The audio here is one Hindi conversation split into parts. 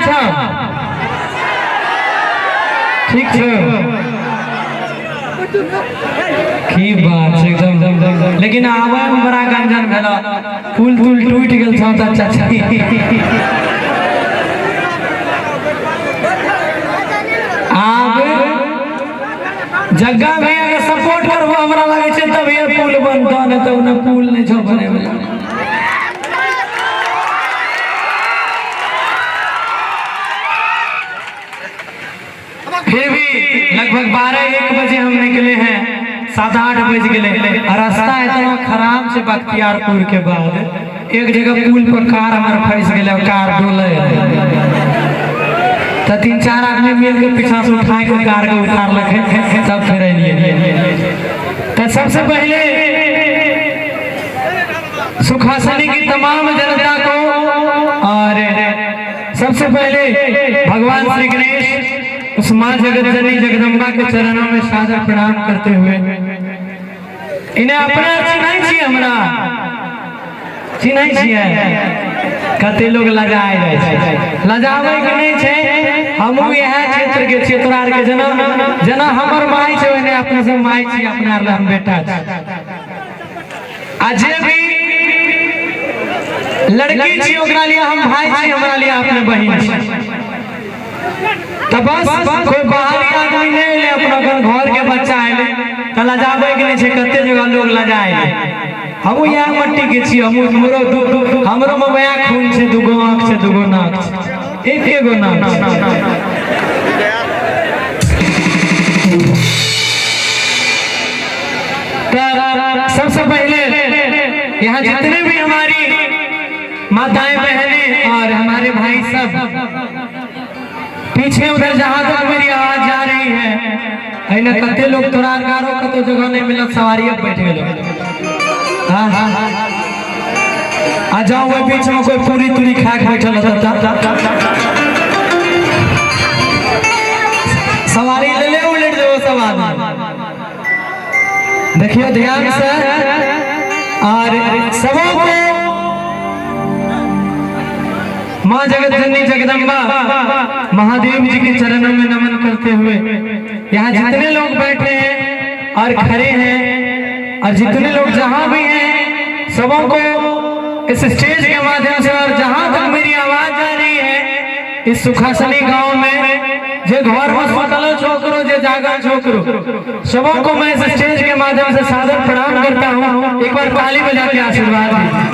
था ठीक छो की बात छै एकदम लेकिन आवे में बड़ा गंजन भेला पुल तुल टूट गेल था त चाचा आब जगह में अगर सपोर्ट करबो हमरा लागे छै तब ये पुल बनतो न त न पुल नै छो बने फिर भी लगभग 12-1 बजे हम निकले हैं 7-8 बज गए रास्ता इतना खराब से बख्तियारपुर के बाद एक जगह पुल पर कार हमारे फंस गए कार डोले तो 3-4 आदमी मिल के पीछा से उठा के कार को उतार लगे तब फिर तो सबसे पहले सुखासनी की तमाम जनता को और सबसे पहले भगवान श्री गणेश उस माँ जगत जननी जगदम्बा के चरणों में सादर प्रणाम करते हुए इन्हें अपना चिन्हाई छी हमरा चिन्हाई छियै कते लोग लजाए जाय छै लजावे के नहीं छै हमहु यह क्षेत्र के क्षेत्रार के जना हमर माई छै ओने अपना सब माई छी अपना हम बेटा छी आज भी लड़की छी ओकरा लिए हम भाई छी हमरा लिए अपने बहिन छी तो बस कोई बाहरी आदमी नहीं ले अपना घर के बच्चा आए तो लजावे के नहीं कते जगह लोग लजाए हम यहाँ मट्टी के छी हमरो मबया खून से दुगो आँख से दुगो नाक से एगो नाक सबसे पहले यहाँ जितने भी हमारी माताएं बहनें और हमारे भाई सब पीछे उधर जहां तक मेरी आवाज जा रही है ऐना कते लोग तोरार गारो कतो जगह नहीं मिलत सवारी अब बैठ गेलो हां हां आ जाओ वो बीच में कोई पूरी तुरी खा के बैठल रहता सवारी ले ले उलट दो सब आदमी देखियो ध्यान से और सबों को माँ जगत जननी जगदम्बा महादेव जी के चरणों में नमन करते हुए यहाँ जितने लोग बैठे हैं और खड़े हैं और जितने लोग जहाँ भी हैं सबों को इस स्टेज के माध्यम से और जहाँ तक मेरी आवाज जा रही है इस सुखासनी गांव में जे घर में सुतलो छोकरो जे जागल छोकरो सबों को मैं इस स्टेज के माध्यम से सादर प्रणाम करता हूँ। एक बार ताली बजा के आशीर्वाद दीजिए।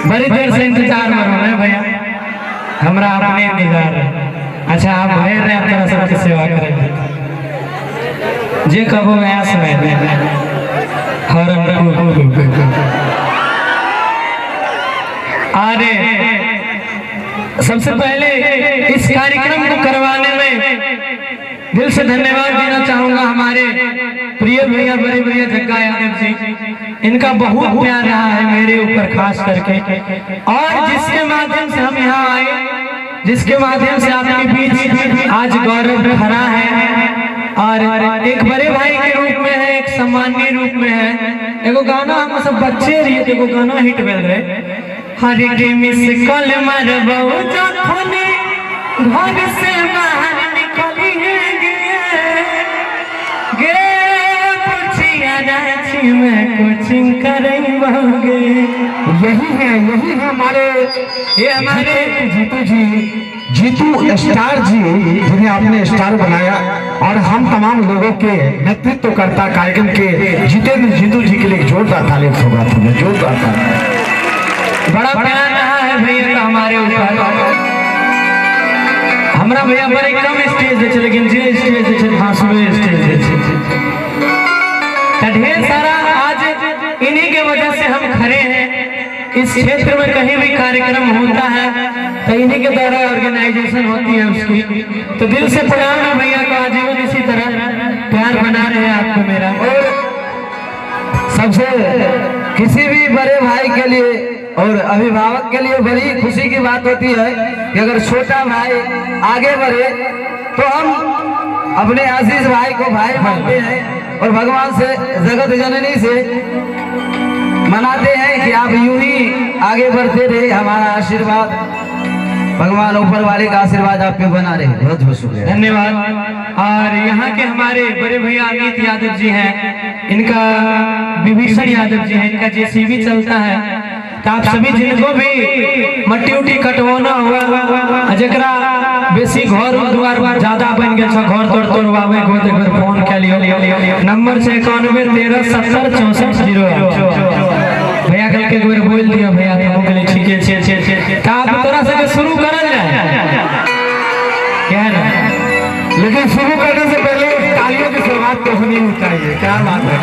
बड़ी देर से इंतजार में रहो है भैया हमरा अपने इंतजार है। अच्छा आप भय रहे आप तरह सबकी सेवा करेंगे जे कबो गया समय में अरे सबसे पहले इस कार्यक्रम को करवाने में दिल से धन्यवाद देना चाहूंगा हमारे प्रिय भैया बड़े भैया जग्गा यादव जी। इनका बहुत प्यार रहा है मेरे ऊपर खास करके और जिसके माध्यम से हम यहाँ आए जिसके माध्यम से आपके बीच आज गौरव खड़ा है और एक बड़े भाई के रूप में है एक सम्मानीय रूप में है। एगो गाना हम सब बच्चे रहिए एगो गाना हिट भेल रहे हरे के मिस कॉल मारबो जखने घर से बाहर निकली गे पुछिया रांची में कोचिंग करवाओगे। यही है हमारे ये हमारे जीतू स्टार जी जिन्हें आपने स्टार बनाया और हम तमाम लोगों के नेतृत्व करता कार्यक्रम के जीतू जी के लिए जोरदार ताली होगा तुम्हें जोरदार ताली। बड़ा प्यार रहा है भैया का हमारे ऊपर। हमारा भैया बड़े कम स्टेज दे लेकिन जे स्टेज दे हासुए स्टेज दे ढेर सारा आज इन्हीं के वजह से हम खड़े हैं। इस क्षेत्र में कहीं भी कार्यक्रम होता है तो इन्हीं के द्वारा ऑर्गेनाइजेशन होती है उसकी। तो दिल से प्रणाम है भैया को आजीवन इसी तरह प्यार बना रहे हैं आपको मेरा। और सबसे किसी भी बड़े भाई के लिए और अभिभावक के लिए बड़ी खुशी की बात होती है कि अगर छोटा भाई आगे बढ़े तो हम अपने आशीष भाई को भाई मानते हैं और भगवान से जगत जननी से मनाते हैं कि आप यूं ही आगे बढ़ते रहे, हमारा आशीर्वाद भगवान ऊपर वाले का आशीर्वाद आप पे बना रहे। बहुत बहुत शुक्रिया, धन्यवाद। और यहाँ के हमारे बड़े भैया अमित यादव जी हैं, इनका विभीषण यादव जी हैं, इनका जेसीबी चलता है। तो आप सभी जिनको भी मट्टी उट्टी कटवाना हुआ, जरा बेसी घर द्वार ज्यादा बन गया, घर तोड़ तोड़वावे को एक बार फोन कर लियो। नंबर 9113646008। भैया कल के एक बार बोल दिया भैया, हम के लिए ठीक है। तो आप तोरा से शुरू करल जाए क्या है ना, लेकिन शुरू करने से पहले तालियों की शुरुआत तो होनी चाहिए। क्या बात है।